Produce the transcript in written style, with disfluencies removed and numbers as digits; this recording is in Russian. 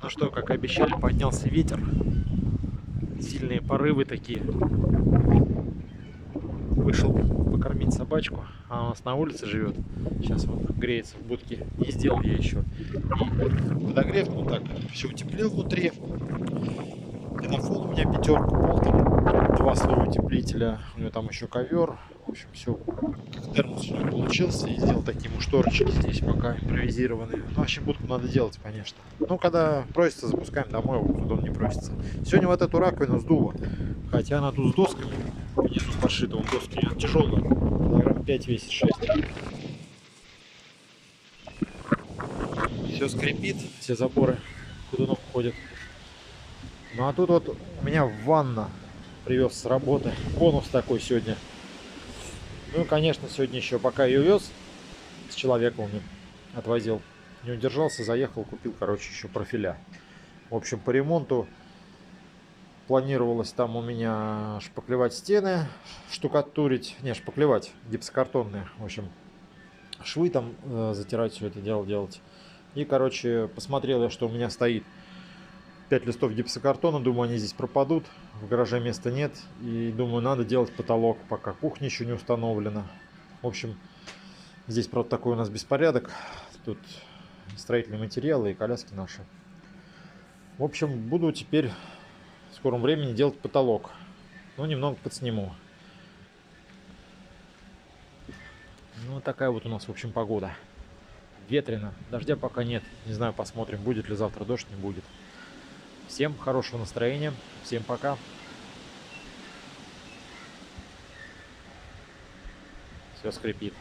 Ну что, как обещали, поднялся ветер. Сильные порывы такие. Вышел покормить собачку. Она у нас на улице живет. Сейчас вот греется в будке. Не сделал я еще. И подогрев, ну так, все утеплил внутри. Пенофон у меня пятерка, пол там, два слоя утеплителя. У него там еще ковер. В общем, все как термос у него получился. И сделал такие ему шторочки здесь пока импровизированные. Ну, вообще будку надо делать, конечно. Ну, когда просится, запускаем домой, вот тут он не просится. Сегодня вот эту раковину сдуло. Хотя она тут с досками. Внизу подшита, вон доски. Она тяжелая. Килограмм 5 весит, 6. Все скрипит, все заборы ходуном ходят. Ну а тут вот у меня ванна привез с работы. Бонус такой сегодня. Ну и, конечно, сегодня еще пока ее вез, с человеком он отвозил. Не удержался, заехал, купил, короче, еще профиля. В общем, по ремонту планировалось там у меня шпаклевать стены, штукатурить, не, шпаклевать, гипсокартонные, в общем, швы там затирать, все это дело делать. И, короче, посмотрел я, что у меня стоит 5 листов гипсокартона, думаю, они здесь пропадут, в гараже места нет, и думаю, надо делать потолок, пока кухня еще не установлена. В общем, здесь, правда, такой у нас беспорядок, тут строительные материалы и коляски наши. В общем, буду теперь в скором времени делать потолок, но немного подсниму. Ну, такая вот у нас, в общем, погода. Ветрено, дождя пока нет, не знаю, посмотрим, будет ли завтра дождь, не будет. Всем хорошего настроения, всем пока. Все скрипит.